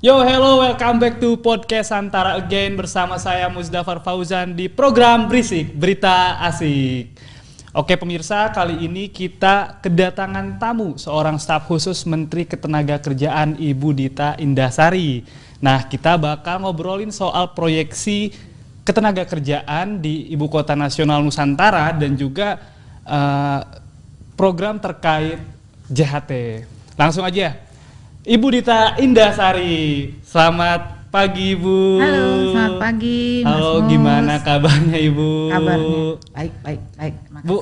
Yo, hello, welcome back to podcast Antara again bersama saya Muzdafar Fauzan di program Berisik, Berita Asik. Oke pemirsa, kali ini kita kedatangan tamu, seorang staf khusus Menteri Ketenagakerjaan Ibu Dita Indasari. Nah, kita bakal ngobrolin soal proyeksi ketenagakerjaan di Ibu Kota Nasional Nusantara dan juga program terkait JHT. Langsung aja. Ibu Dita Indasari, selamat pagi Ibu. Halo, selamat pagi Mas Halo, Mus. gimana kabarnya Ibu? Kabarnya baik, makasih. Bu,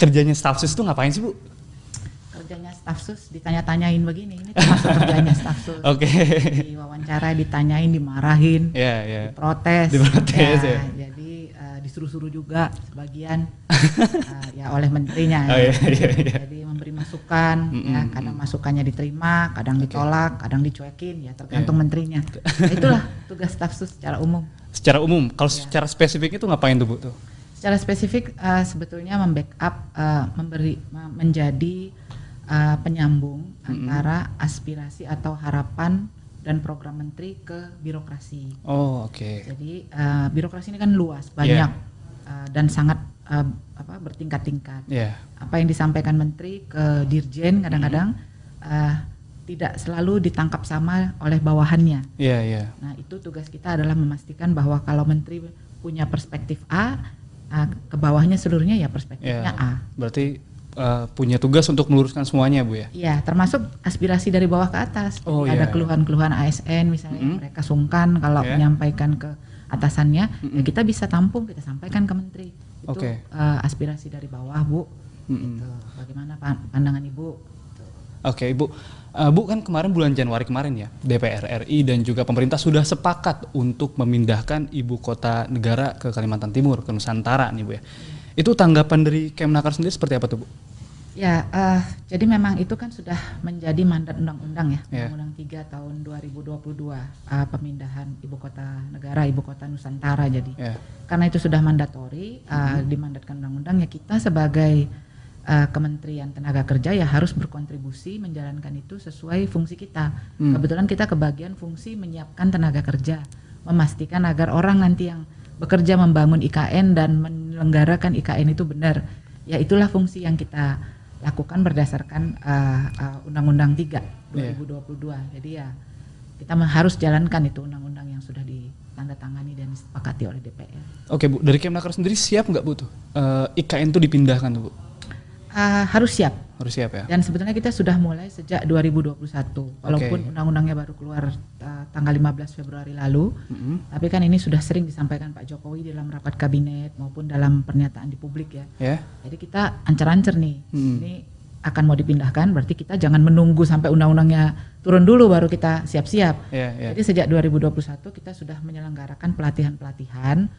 kerjanya staf sus itu ngapain sih Bu? Kerjanya staf sus ditanya-tanyain begini, ini termasuk kerjanya staf sus. Oke. Diwawancara, ditanyain, dimarahin, diprotes. Ya. Jadi disuruh-suruh juga sebagian ya oleh menterinya. Oh, iya. Jadi memberi masukan, ya kadang masukannya diterima, kadang ditolak, kadang dicuekin, ya tergantung menterinya. Nah, itulah tugas staf sus secara umum. Secara umum, kalau secara spesifik itu ngapain tuh Bu? Secara spesifik sebetulnya membackup, menjadi penyambung antara aspirasi atau harapan dan program menteri ke birokrasi. Oh, oke. Jadi birokrasi ini kan luas, banyak dan sangat bertingkat-tingkat. Apa yang disampaikan menteri ke dirjen kadang-kadang tidak selalu ditangkap sama oleh bawahannya. Nah, itu tugas kita adalah memastikan bahwa kalau menteri punya perspektif A, ke bawahnya seluruhnya ya perspektifnya A. Berarti punya tugas untuk meluruskan semuanya Bu ya? Iya, termasuk aspirasi dari bawah ke atas. Ada keluhan-keluhan ASN misalnya, mereka sungkan kalau menyampaikan ke atasannya, ya kita bisa tampung, kita sampaikan ke menteri. Itu aspirasi dari bawah Bu. Gitu. Bagaimana pandangan Ibu? Oke Ibu, Bu kan kemarin bulan Januari kemarin ya, DPR RI dan juga pemerintah sudah sepakat untuk memindahkan ibu kota negara ke Kalimantan Timur, ke Nusantara nih Bu ya. Itu tanggapan dari Kemenaker sendiri seperti apa tuh Bu? Ya, jadi memang itu kan sudah menjadi mandat undang-undang ya, Undang-Undang 3 tahun 2022, pemindahan ibu kota negara, ibu kota Nusantara jadi. Karena itu sudah mandatori, dimandatkan undang-undang ya kita sebagai Kementerian Tenaga Kerja ya harus berkontribusi menjalankan itu sesuai fungsi kita. Kebetulan kita kebagian fungsi menyiapkan tenaga kerja, memastikan agar orang nanti yang bekerja membangun IKN dan menyelenggarakan IKN itu benar. Ya itulah fungsi yang kita lakukan berdasarkan Undang-Undang 3 2022. Jadi ya kita harus jalankan itu undang-undang yang sudah ditandatangani dan disepakati oleh DPR. Oke Bu, dari Kemenaker sendiri siap nggak Bu tuh IKN itu dipindahkan tuh Bu? Harus siap. Harus siap ya. Dan sebenarnya kita sudah mulai sejak 2021. Walaupun undang-undangnya baru keluar tanggal 15 Februari lalu, tapi kan ini sudah sering disampaikan Pak Jokowi dalam rapat kabinet maupun dalam pernyataan di publik ya. Jadi kita ancer-ancer nih. Ini akan mau dipindahkan, berarti kita jangan menunggu sampai undang-undangnya turun dulu baru kita siap-siap. Jadi sejak 2021 kita sudah menyelenggarakan pelatihan-pelatihan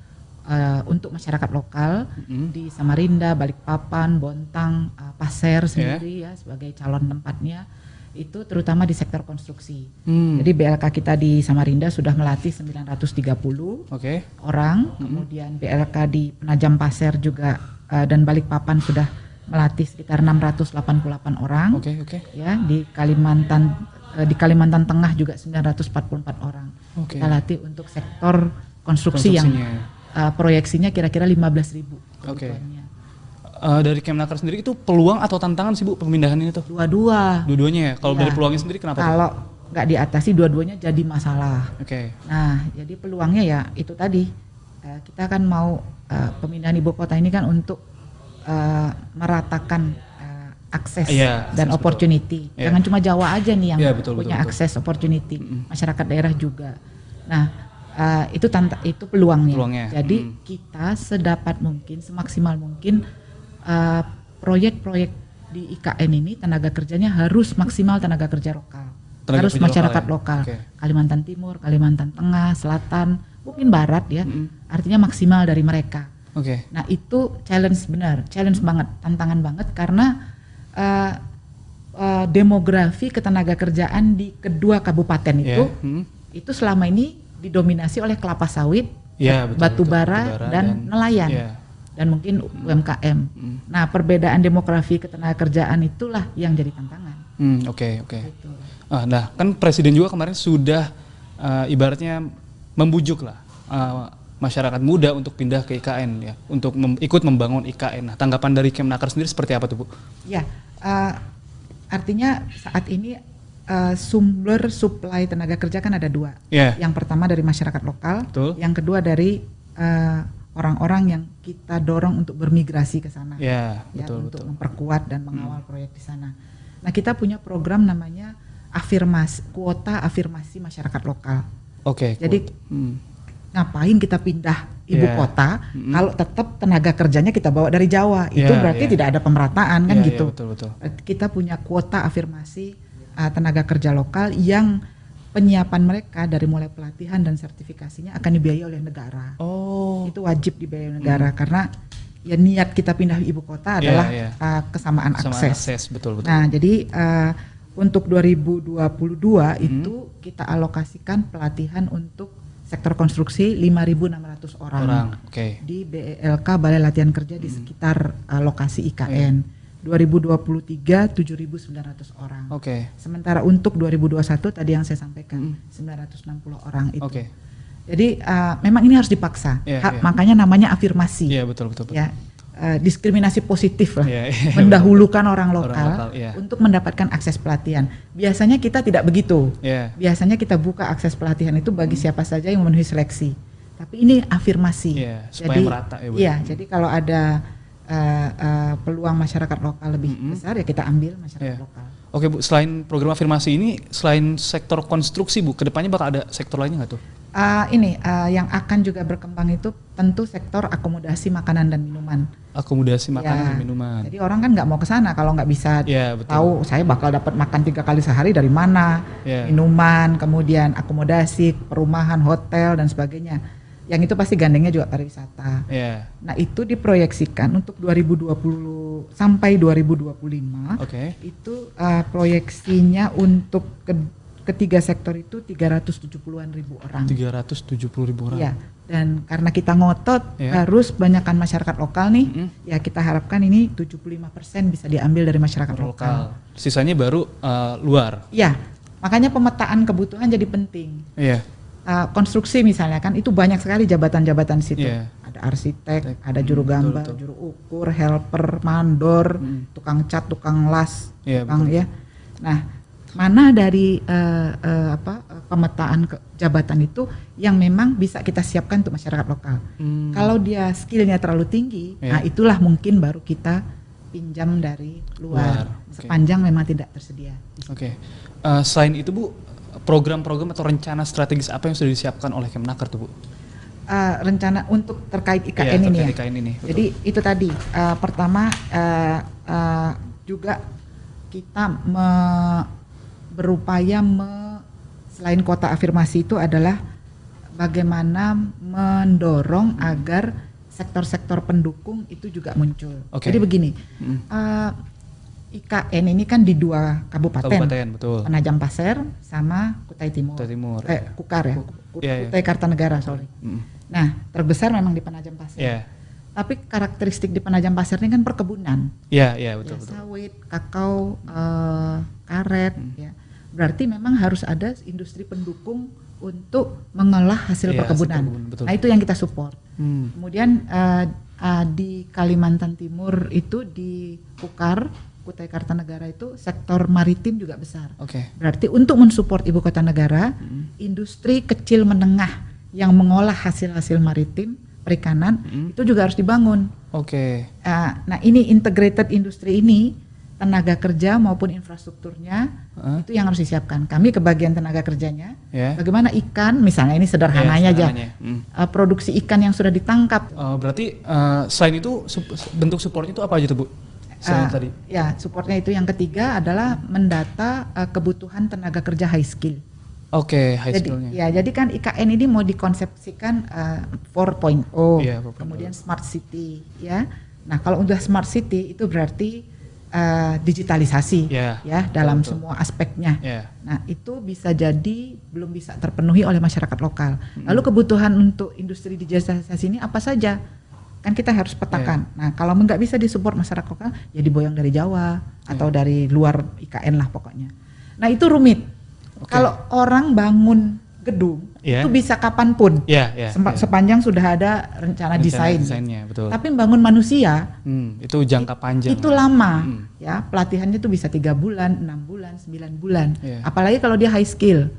untuk masyarakat lokal di Samarinda, Balikpapan, Bontang, Pasir sendiri ya sebagai calon tempatnya itu terutama di sektor konstruksi. Jadi BLK kita di Samarinda sudah melatih 930 orang, kemudian BLK di Penajam Pasir juga dan Balikpapan sudah melatih sekitar 688 orang. Ya di Kalimantan Tengah juga 944 orang. Kita latih untuk sektor konstruksi yang proyeksinya kira-kira 15.000. Dari Kemenaker sendiri itu peluang atau tantangan sih Bu pemindahan ini tuh? Dua-duanya ya? Kalau dari peluangnya sendiri kenapa? Kalau nggak diatasi dua-duanya jadi masalah. Nah jadi peluangnya ya itu tadi, kita kan mau pemindahan ibu kota ini kan untuk meratakan akses dan opportunity. Jangan cuma Jawa aja nih yang punya akses opportunity, masyarakat daerah juga. Nah itu peluangnya. Jadi kita sedapat mungkin, semaksimal mungkin proyek-proyek di IKN ini tenaga kerjanya harus maksimal tenaga kerja lokal, harus masyarakat lokal. Kalimantan Timur, Kalimantan Tengah, Selatan, mungkin Barat ya, artinya maksimal dari mereka. Nah itu challenge banget, tantangan banget karena demografi ketenaga kerjaan di kedua kabupaten itu selama ini didominasi oleh kelapa sawit, batu bara dan nelayan. Dan mungkin UMKM. Nah, perbedaan demografi ketenagakerjaan itulah yang jadi tantangan. Oke. Gitu. Nah, kan Presiden juga kemarin sudah ibaratnya membujuk lah masyarakat muda untuk pindah ke IKN ya, untuk ikut membangun IKN. Nah, tanggapan dari Kemnaker sendiri seperti apa tuh Bu? Ya, artinya saat ini sumber supply tenaga kerja kan ada 2. Yeah. Yang pertama dari masyarakat lokal, Betul. yang kedua dari orang-orang yang kita dorong untuk bermigrasi ke sana, untuk memperkuat dan mengawal proyek di sana. Nah, kita punya program namanya kuota afirmasi masyarakat lokal. Oke. Jadi ngapain kita pindah ibu kota kalau tetap tenaga kerjanya kita bawa dari Jawa? Itu berarti tidak ada pemerataan kan gitu. Betul. Kita punya kuota afirmasi tenaga kerja lokal yang penyiapan mereka dari mulai pelatihan dan sertifikasinya akan dibiayai oleh negara. Itu wajib dibiayai negara karena ya niat kita pindah ibu kota adalah kesamaan akses. Betul. Nah, jadi untuk 2022 itu kita alokasikan pelatihan untuk sektor konstruksi 5.600 orang. Di BELK Balai Latihan Kerja di sekitar lokasi IKN. 2023 7.900 orang. Sementara untuk 2021 tadi yang saya sampaikan 960 orang itu. Jadi memang ini harus dipaksa. Makanya namanya afirmasi. Betul. Ya, diskriminasi positif lah. Mendahulukan orang lokal untuk mendapatkan akses pelatihan. Biasanya kita tidak begitu. Biasanya kita buka akses pelatihan itu bagi siapa saja yang memenuhi seleksi. Tapi ini afirmasi. Supaya merata ya. Jadi kalau ada peluang masyarakat lokal lebih besar ya kita ambil masyarakat lokal. Oke Bu, selain program afirmasi ini, selain sektor konstruksi Bu, kedepannya bakal ada sektor lainnya nggak tuh? Yang akan juga berkembang itu tentu sektor akomodasi makanan dan minuman. Akomodasi makanan dan minuman. Jadi orang kan nggak mau ke sana kalau nggak bisa tahu saya bakal dapat makan 3 kali sehari dari mana, minuman, kemudian akomodasi, perumahan, hotel dan sebagainya. Yang itu pasti gandengnya juga pariwisata. Nah, itu diproyeksikan untuk 2020 sampai 2025. Itu proyeksinya untuk ketiga sektor itu 370-an ribu orang. 370.000 orang. Ya, dan karena kita ngotot harus banyakkan masyarakat lokal nih, ya kita harapkan ini 75% bisa diambil dari masyarakat lokal. Sisanya baru luar. Ya, makanya pemetaan kebutuhan jadi penting. Konstruksi misalnya kan itu banyak sekali jabatan-jabatan di situ. Ada arsitek, ada juru gambar, juru ukur, helper, mandor, tukang cat, tukang las, Nah, mana dari pemetaan jabatan itu yang memang bisa kita siapkan untuk masyarakat lokal. Kalau dia skillnya terlalu tinggi, nah itulah mungkin baru kita pinjam dari luar. Sepanjang memang tidak tersedia. Selain itu Bu, program-program atau rencana strategis apa yang sudah disiapkan oleh Kemnaker tuh Bu? Rencana untuk terkait IKN ini ya. IKN ini, jadi itu tadi pertama juga kita berupaya selain kota afirmasi itu adalah bagaimana mendorong agar sektor-sektor pendukung itu juga muncul. Jadi begini. IKN ini kan di 2 kabupaten, betul. Penajam Pasir sama Kutai Timur. Kukar ya, Kutai Kartanegara, sorry. Nah, terbesar memang di Penajam Pasir. Tapi karakteristik di Penajam Pasir ini kan perkebunan. Betul. Sawit, kakao, karet. Berarti memang harus ada industri pendukung untuk mengolah hasil perkebunan. Nah, itu yang kita support. Kemudian di Kalimantan Timur itu di Kukar, Kutai Kartanegara itu sektor maritim juga besar. Berarti untuk mensupport ibu kota negara, industri kecil menengah yang mengolah hasil-hasil maritim, perikanan itu juga harus dibangun. Nah, ini integrated industri ini, tenaga kerja maupun infrastrukturnya itu yang harus disiapkan. Kami kebagian tenaga kerjanya. Bagaimana ikan, misalnya ini sederhananya aja, produksi ikan yang sudah ditangkap. Berarti selain itu bentuk supportnya itu apa aja tuh Bu? Tadi. Supportnya itu yang ketiga adalah mendata kebutuhan tenaga kerja high skill. High skillnya. Jadi kan IKN ini mau dikonsepsikan 4.0, kemudian smart city, ya. Nah, kalau udah smart city itu berarti digitalisasi, dalam semua aspeknya. Nah, itu bisa jadi belum bisa terpenuhi oleh masyarakat lokal. Lalu kebutuhan untuk industri digitalisasi ini apa saja? kan kita harus petakan. Nah kalau nggak bisa disupport masyarakat lokal, ya diboyong dari Jawa atau dari luar IKN lah pokoknya. Nah itu rumit. Kalau orang bangun gedung itu bisa kapanpun, sepanjang sudah ada rencana desainnya, betul. Tapi bangun manusia itu jangka panjang. Itu lama, ya pelatihannya itu bisa 3 bulan, 6 bulan, 9 bulan. Apalagi kalau dia high skill,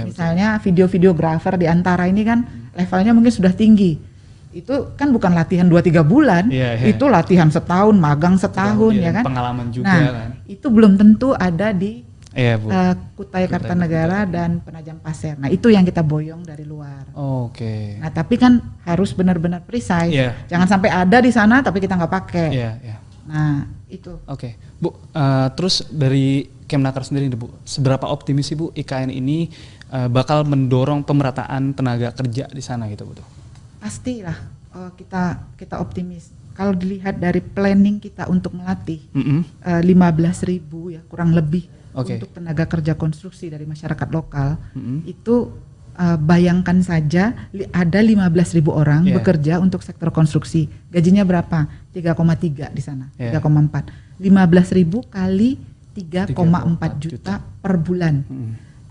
misalnya video-videografer di antara ini kan levelnya mungkin sudah tinggi. Itu kan bukan latihan 2-3 bulan, itu latihan setahun, magang setahun, ya kan. Pengalaman juga kan. Itu belum tentu ada di Kutai Kartanegara dan Penajam Pasir. Nah itu yang kita boyong dari luar. Nah tapi kan harus benar-benar precise. Jangan sampai ada di sana tapi kita nggak pakai. Nah itu. Bu. Terus dari Kemnaker sendiri, Bu, seberapa optimis sih Bu IKN ini bakal mendorong pemerataan tenaga kerja di sana gitu, Bu? Pastilah kita optimis. Kalau dilihat dari planning kita untuk melatih 15.000 ya kurang lebih. Untuk tenaga kerja konstruksi dari masyarakat lokal itu bayangkan saja ada 15.000 orang bekerja untuk sektor konstruksi. Gajinya berapa? 3,3 di sana, 3,4. 15.000 kali 3,4 juta per bulan.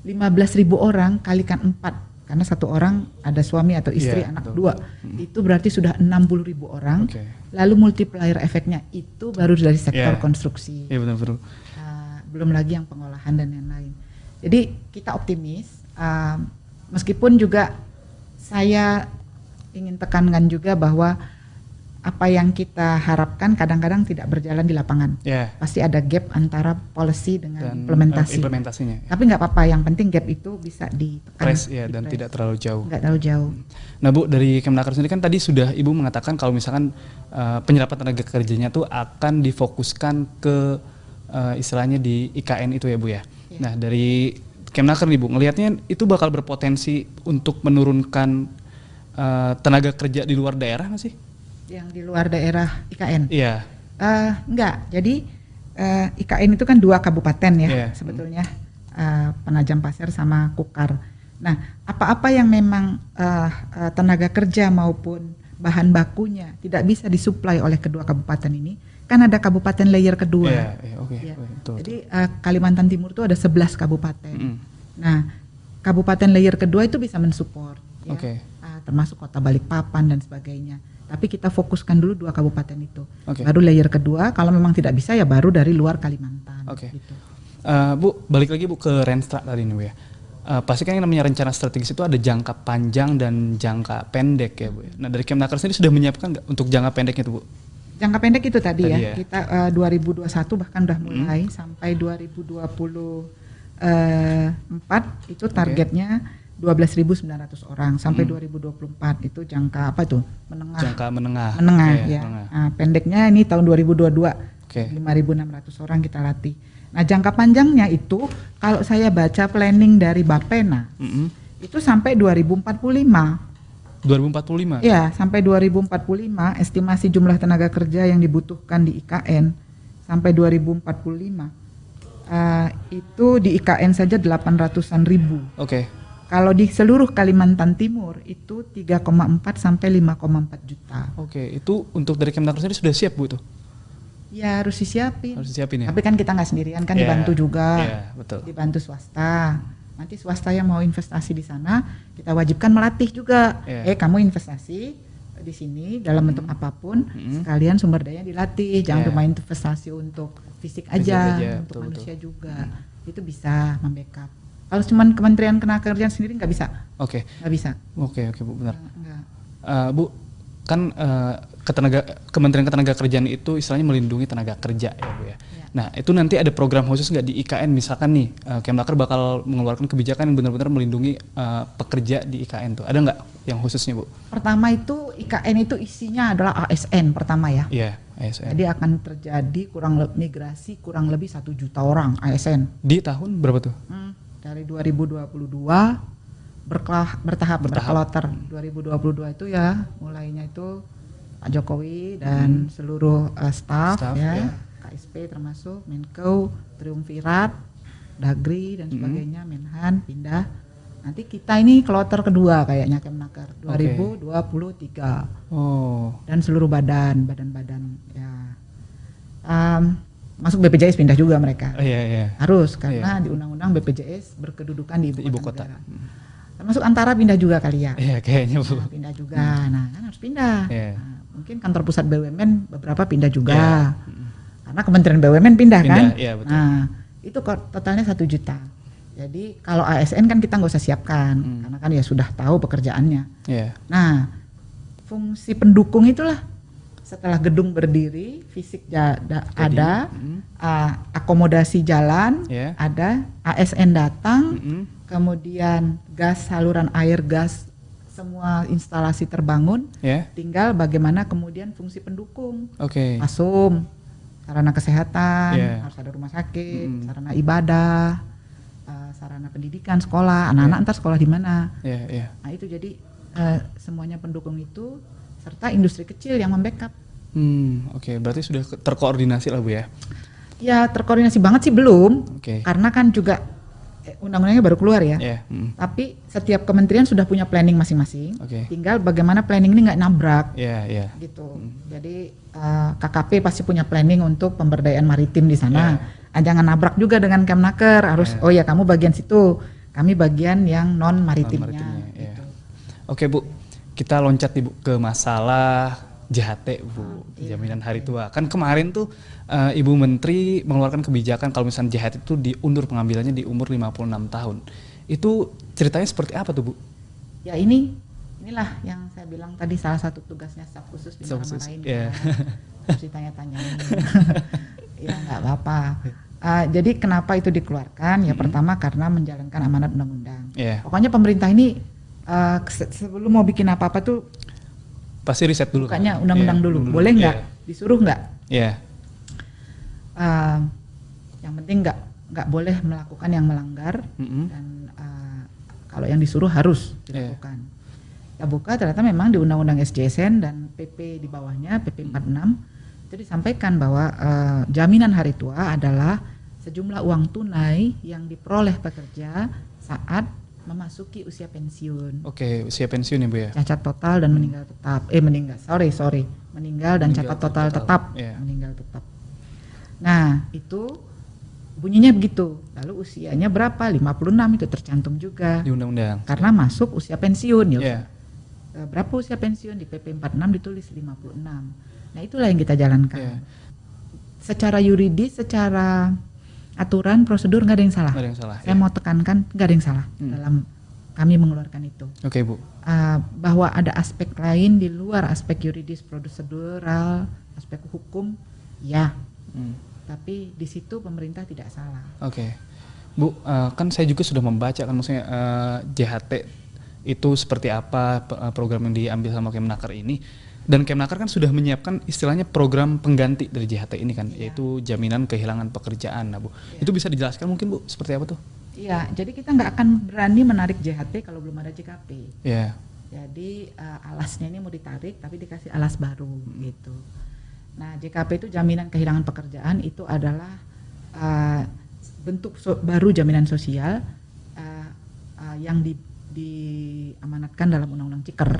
15.000 orang kalikan 4 karena satu orang ada suami atau istri, anak 2. Itu berarti sudah 60.000 orang. Lalu multiplier efeknya itu baru dari sektor konstruksi. Benar-benar. Belum lagi yang pengolahan dan yang lain. Jadi kita optimis, meskipun juga saya ingin tekankan juga bahwa apa yang kita harapkan kadang-kadang tidak berjalan di lapangan. Pasti ada gap antara policy dengan implementasinya. Tapi nggak apa-apa, yang penting gap itu bisa ditekan. Dan tidak terlalu jauh. Nggak terlalu jauh. Nah Bu, dari Kemnaker sendiri kan tadi sudah Ibu mengatakan kalau misalkan penyerapan tenaga kerjanya tuh akan difokuskan ke istilahnya di IKN itu ya Bu ya. Nah dari Kemnaker nih Bu, ngelihatnya itu bakal berpotensi untuk menurunkan tenaga kerja di luar daerah nggak sih? Yang di luar daerah IKN? Enggak, jadi IKN itu kan 2 kabupaten ya sebetulnya, Penajam Pasir sama Kukar. Nah apa-apa yang memang tenaga kerja maupun bahan bakunya tidak bisa disuplai oleh kedua kabupaten ini, kan ada kabupaten layer kedua. Jadi Kalimantan Timur itu ada 11 kabupaten. Nah, kabupaten layer kedua itu bisa mensupport, termasuk Kota Balikpapan dan sebagainya. Tapi kita fokuskan dulu 2 kabupaten itu. Baru layer kedua, kalau memang tidak bisa ya baru dari luar Kalimantan. Gitu. Bu, balik lagi Bu ke Renstra tadi nih Bu ya. Pasti kan yang namanya rencana strategis itu ada jangka panjang dan jangka pendek ya Bu. Nah dari Kemnaker sendiri sudah menyiapkan nggak untuk jangka pendeknya itu Bu? Jangka pendek itu tadi ya, kita 2021 bahkan udah mulai sampai 2024 itu targetnya 12.900 orang sampai 2024 itu jangka apa itu? Menengah. Jangka menengah. Nah, pendeknya ini tahun 2022 5.600 orang kita latih. Nah jangka panjangnya itu kalau saya baca planning dari Bapena itu sampai 2045. 2045? Ya, sampai 2045 estimasi jumlah tenaga kerja yang dibutuhkan di IKN sampai 2045 itu di IKN saja 800-an ribu. Kalau di seluruh Kalimantan Timur itu 3,4 sampai 5,4 juta. Itu untuk dari Kemnaker sendiri sudah siap Bu tuh? Ya harus disiapin. Ya. Tapi kan kita nggak sendirian kan, dibantu juga, betul. Dibantu swasta. Nanti swasta yang mau investasi di sana, kita wajibkan melatih juga. Kamu investasi di sini dalam bentuk apapun, sekalian sumber daya dilatih. Jangan cuma investasi untuk fisik aja, untuk manusia juga. Itu bisa membackup. Kalau cuma Kementerian Ketenagakerjaan sendiri nggak bisa. Nggak bisa. Oke Bu, benar. Bu, kan Kementerian Ketenagakerjaan itu istilahnya melindungi tenaga kerja ya Bu ya. Nah itu nanti ada program khusus nggak di IKN, misalkan nih Kemnaker bakal mengeluarkan kebijakan yang benar-benar melindungi pekerja di IKN tuh, ada nggak yang khususnya Bu? Pertama itu IKN itu isinya adalah ASN pertama ya. ASN. Jadi akan terjadi migrasi kurang lebih 1 juta orang ASN. Di tahun berapa tuh? Dari 2022 bertahap berkloter. 2022 itu ya mulainya itu Pak Jokowi dan seluruh staf ya. KSP termasuk Menko, Triumvirat, Dagri dan sebagainya, Menhan pindah Nanti kita ini kloter kedua kayaknya Kemnaker 2023. Oh. Dan seluruh badan-badan ya. Masuk BPJS pindah juga mereka. Iya. Harus karena di undang-undang BPJS berkedudukan di Ibu kota. Termasuk Antara pindah juga kali ya. Iya kayaknya Bu. Nah, pindah juga. Nah, kan harus pindah. Iya. Nah, mungkin kantor pusat BUMN beberapa pindah juga. Karena Kementerian BUMN pindah kan. Iya, betul. Nah, itu totalnya 1 juta. Jadi kalau ASN kan kita nggak usah siapkan karena kan ya sudah tahu pekerjaannya. Iya. Nah, fungsi pendukung itulah setelah gedung berdiri, fisik ada, akomodasi jalan ada, ASN datang, kemudian gas, saluran air gas, semua instalasi terbangun. Tinggal bagaimana kemudian fungsi pendukung. Masum, sarana kesehatan, harus ada rumah sakit, sarana ibadah, sarana pendidikan, sekolah, anak-anak ntar sekolah di mana. Nah itu jadi semuanya pendukung itu serta industri kecil yang membackup. Berarti sudah terkoordinasi lah Bu ya? Ya terkoordinasi banget sih belum, karena kan juga undang-undangnya baru keluar ya. Tapi setiap kementerian sudah punya planning masing-masing. Tinggal bagaimana planning ini nggak nabrak. Gitu. Jadi KKP pasti punya planning untuk pemberdayaan maritim di sana. Jangan nabrak juga dengan Kemnaker, harus oh ya kamu bagian situ, kami bagian yang non maritimnya. Gitu. Oke Bu, kita loncat nih Bu ke masalah JHT Bu, jaminan hari tua. Kan kemarin tuh Ibu Menteri mengeluarkan kebijakan kalau misalnya JHT itu diundur pengambilannya di umur 56 tahun. Itu ceritanya seperti apa tuh Bu? Ya inilah yang saya bilang tadi salah satu tugasnya staf khusus dimarah-marahin. Harus ditanya-tanyain. Ya nggak apa-apa. Jadi kenapa itu dikeluarkan? Ya pertama karena menjalankan amanat undang-undang. Pokoknya pemerintah ini sebelum mau bikin apa-apa tuh pasti riset dulu. Bukannya undang-undang dulu. Boleh nggak? Disuruh nggak? Yang penting nggak boleh melakukan yang melanggar dan kalau yang disuruh harus dilakukan. Kita buka ternyata memang di Undang-Undang SJSN dan PP di bawahnya PP 46 itu disampaikan bahwa jaminan hari tua adalah sejumlah uang tunai yang diperoleh pekerja saat memasuki usia pensiun. Usia pensiun ya Bu ya. Cacat total dan meninggal tetap. Meninggal dan cacat total tetap. Meninggal tetap. Nah, itu bunyinya begitu. Lalu usianya berapa? 56 itu tercantum juga di undang-undang. Karena masuk usia pensiun ya. Berapa usia pensiun di PP 46 ditulis 56. Nah, itulah yang kita jalankan. Secara yuridis, secara aturan, prosedur nggak ada yang salah. Saya mau tekankan nggak ada yang salah dalam kami mengeluarkan itu. Bu. Bahwa ada aspek lain di luar aspek yuridis, prosedural, aspek hukum, ya. Tapi di situ pemerintah tidak salah. Bu, kan saya juga sudah membaca kan maksudnya JHT itu seperti apa program yang diambil sama Kemnaker ini. Dan Kemnaker kan sudah menyiapkan istilahnya program pengganti dari JHT ini kan, yaitu jaminan kehilangan pekerjaan. Nah Bu, itu bisa dijelaskan mungkin Bu, seperti apa tuh? Iya, jadi kita nggak akan berani menarik JHT kalau belum ada JKP. Jadi alasnya ini mau ditarik, tapi dikasih alas baru gitu. Nah JKP itu jaminan kehilangan pekerjaan itu adalah bentuk baru jaminan sosial yang diamanatkan dalam Undang-Undang Ciker.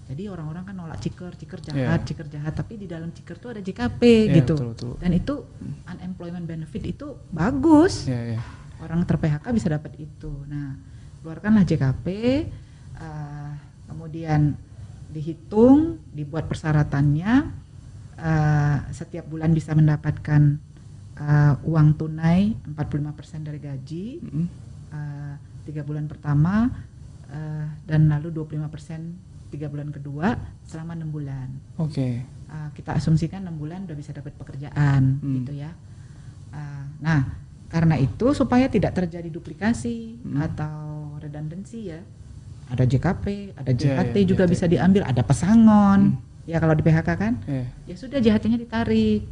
Jadi orang-orang kan nolak ciker jahat, tapi di dalam ciker itu ada JKP gitu. Betul. Dan itu unemployment benefit itu bagus. Orang ter-PHK bisa dapat itu. Nah, keluarkanlah JKP, kemudian dihitung, dibuat persyaratannya, setiap bulan bisa mendapatkan uang tunai 45% dari gaji, 3 bulan pertama, dan lalu 25% 3 bulan kedua selama 6 bulan. Kita asumsikan 6 bulan udah bisa dapat pekerjaan gitu ya. Nah, karena itu supaya tidak terjadi duplikasi atau redundancy ya. Ada JKP, ada JHT juga bisa diambil, ada pesangon. Ya kalau di PHK kan, ya sudah JHT-nya ditarik.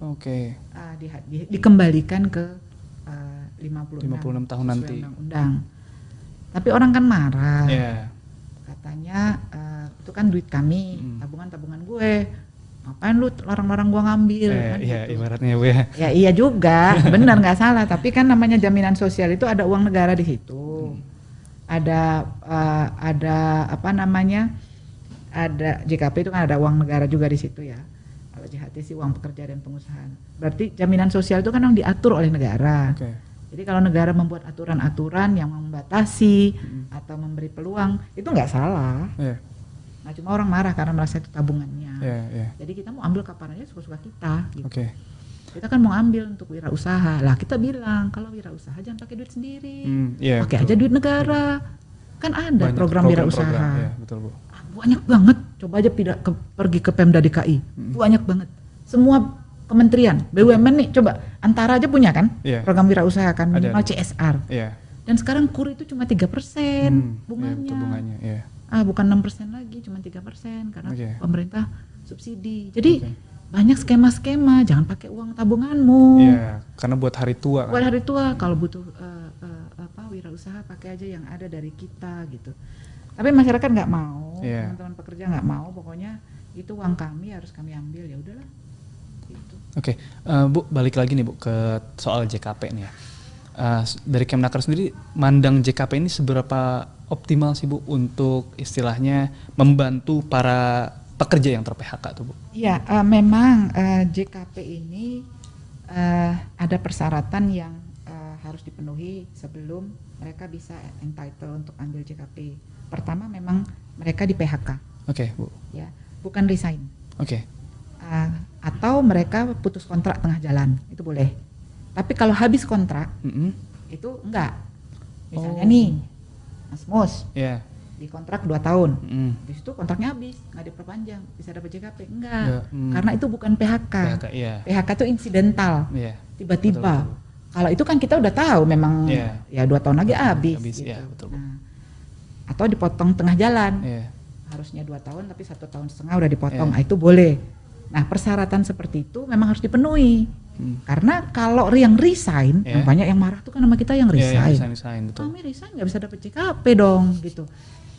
Dikembalikan ke 56 tahun nanti. Undang-undang. Tapi orang kan marah. Katanya itu kan duit kami, tabungan gue, ngapain lu larang-larang gua ngambil kan gitu. Ibaratnya Bu ya. Ya iya juga, benar nggak salah, tapi kan namanya jaminan sosial itu ada uang negara di situ, ada apa namanya, ada JKP itu kan ada uang negara juga di situ ya. Kalau JHT sih uang pekerja dan pengusaha. Berarti jaminan sosial itu kan yang diatur oleh negara. Oke. Jadi kalau negara membuat aturan-aturan yang membatasi atau memberi peluang, itu nggak salah. Iya. Nah cuma orang marah karena merasa itu tabungannya. Iya. Jadi kita mau ambil kapan aja suka-suka kita. Gitu. Oke. Kita kan mau ambil untuk wirausaha. Lah kita bilang kalau wirausaha jangan pakai duit sendiri, Iya, pakai betul. aja duit negara. Kan ada Banyak program wirausaha. Iya, betul Bu. Banyak banget. Coba aja pergi ke Pemda DKI. Banyak banget. Semua kementerian, BUMN nih coba Antara aja punya kan? Iya. Program wirausaha kan minimal Ada. CSR. Iya. Dan sekarang KUR itu cuma 3% Iya, bunganya. betul bunganya, iya. Bukan 6% lagi, cuma 3% karena Oke. pemerintah subsidi. Jadi Oke. banyak skema-skema, jangan pakai uang tabunganmu. Iya, karena buat hari tua kan. Buat hari tua kalau butuh wirausaha pakai aja yang ada dari kita gitu. Tapi masyarakat nggak mau, Iya. teman-teman pekerja nggak mau, pokoknya itu uang kami harus kami ambil, ya udahlah. Gitu. Oke, Bu, balik lagi nih Bu ke soal JKP nih ya. Dari Kemnaker sendiri mandang JKP ini seberapa optimal sih Bu untuk istilahnya membantu para pekerja yang ter-PHK tuh Bu? Iya, memang JKP ini ada persyaratan yang harus dipenuhi sebelum mereka bisa entitled untuk ambil JKP. Pertama memang mereka di PHK, Oke Bu. ya, bukan resign. Oke. Atau mereka putus kontrak tengah jalan, itu boleh. Tapi kalau habis kontrak itu enggak. Misalnya nih, Mas Mus Iya. di kontrak 2 tahun, habis itu kontraknya habis, nggak diperpanjang, bisa dapat JKP? Enggak, karena itu bukan PHK. PHK, iya. PHK itu insidental, Iya. tiba-tiba. Betul. Kalau itu kan kita udah tahu memang Iya. ya 2 tahun lagi habis. Gitu. Iya, betul. Nah, atau dipotong tengah jalan, Iya. harusnya 2 tahun tapi 1,5 tahun udah dipotong, Iya. itu boleh. Nah persyaratan seperti itu memang harus dipenuhi. Karena kalau yang resign, yang banyak yang marah tuh kan sama kita yang resign. Iya, resign, betul. Kami resign nggak bisa dapat JKP dong, gitu.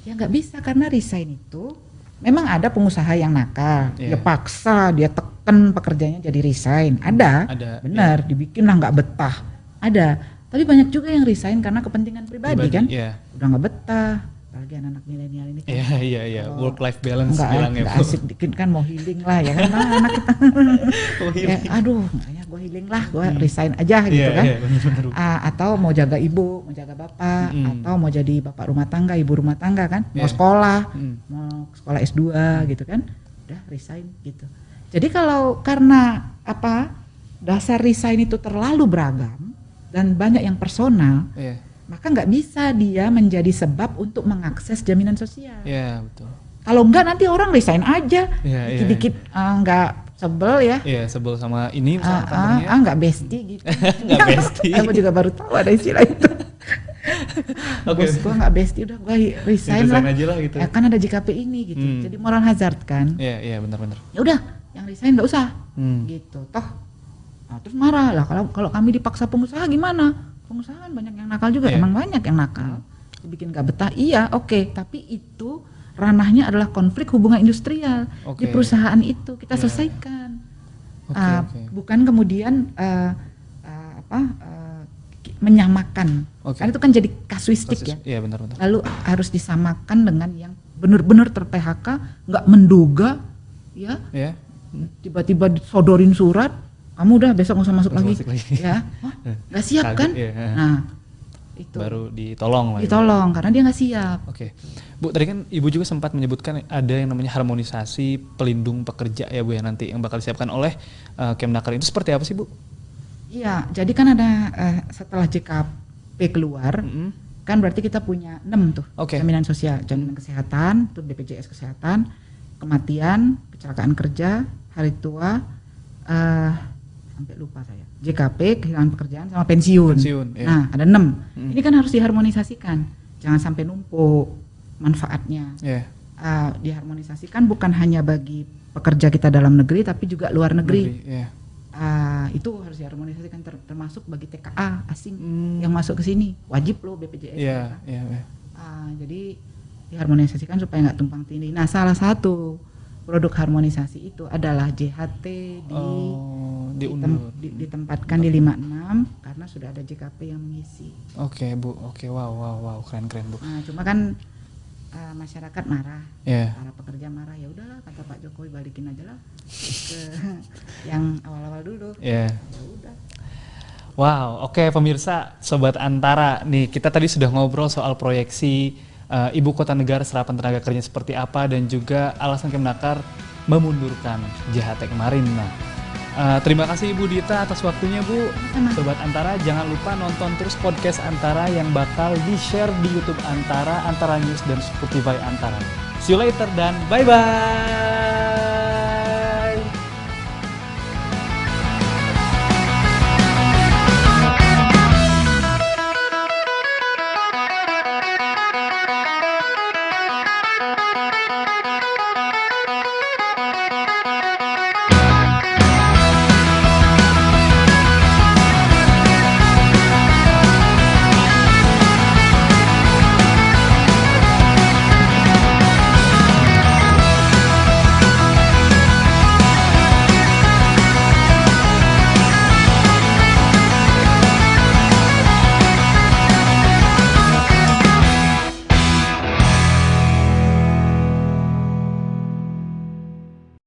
Ya nggak bisa karena resign itu memang ada pengusaha yang nakal, dia paksa, dia tekan pekerjanya jadi resign. Ada, benar, dibikin lah nggak betah. Ada, tapi banyak juga yang resign karena kepentingan pribadi kan, udah nggak betah. Apalagi anak-anak milenial ini kan. Iya. Work life balance bilangnya. Nggak asik dikit kan, mau healing lah ya kan, anak kita. Ya, aduh, ya gue healing lah, gue resign aja gitu kan. Bener. Atau mau jaga ibu, mau jaga bapak, atau mau jadi bapak rumah tangga, ibu rumah tangga kan, mau sekolah, mau sekolah S2 gitu kan, udah resign gitu. Jadi kalau karena dasar resign itu terlalu beragam dan banyak yang personal, maka nggak bisa dia menjadi sebab untuk mengakses jaminan sosial. Iya, betul. Kalau enggak nanti orang resign aja, dikit-dikit nggak sebel ya. Iya, sebel sama ini misalnya kantornya. Nggak bestie gitu. Nggak bestie. Aku juga baru tahu ada istilah itu. Bos gua nggak bestie, udah gua resign lah. Aja lah gitu. Ya, kan ada JKP ini gitu. Jadi moral hazard kan. Iya, benar-benar. Ya udah, yang resign nggak usah. Gitu. Toh, terus marah lah kalau kami dipaksa pengusaha gimana? Pengusaha kan banyak yang nakal juga, emang banyak yang nakal. Bikin nggak betah, iya, oke. Tapi itu ranahnya adalah konflik hubungan industrial di perusahaan itu kita selesaikan. Bukan kemudian menyamakan. Karena itu kan jadi kasuistik ya. Iya, benar. Lalu harus disamakan dengan yang benar-benar ter-PHK, nggak menduga, ya. Tiba-tiba disodorin surat, kamu udah besok nggak usah masuk lagi. Ya, nggak siap kan? Nah, itu baru ditolong lah. Ditolong karena dia nggak siap. Oke, Bu, tadi kan Ibu juga sempat menyebutkan ada yang namanya harmonisasi pelindung pekerja ya Bu ya, nanti yang bakal disiapkan oleh Kemnaker. Itu seperti apa sih Bu? Iya, jadi kan ada setelah JKP keluar, kan berarti kita punya 6 tuh jaminan sosial, jaminan kesehatan, tuh BPJS kesehatan, kematian, kecelakaan kerja, hari tua, sampai lupa saya, JKP, kehilangan pekerjaan, sama pensiun. Nah, ada 6. Ini kan harus diharmonisasikan, jangan sampai numpuk manfaatnya. Diharmonisasikan bukan hanya bagi pekerja kita dalam negeri, tapi juga luar negeri. Itu harus diharmonisasikan, termasuk bagi TKA asing yang masuk ke sini, wajib loh BPJS. Jadi diharmonisasikan supaya nggak tumpang tindih. Nah, salah satu produk harmonisasi itu adalah JHT diundur. Ditempatkan di 56 karena sudah ada JKP yang mengisi. Oke, Bu. Oke, wow, keren Bu. Nah, cuma kan masyarakat marah, para pekerja marah, ya udahlah kata Pak Jokowi balikin aja lah ke yang awal-awal dulu. Ya udah. Wow, oke pemirsa, Sobat Antara, nih kita tadi sudah ngobrol soal proyeksi Ibu Kota Negara serapan tenaga kerja seperti apa dan juga alasan Kemenaker memundurkan JHT kemarin. Nah, terima kasih Ibu Dita atas waktunya Bu. Sobat Antara, jangan lupa nonton terus podcast Antara yang bakal di-share di YouTube Antara, Antara News dan Spotify Antara. See you later dan bye-bye.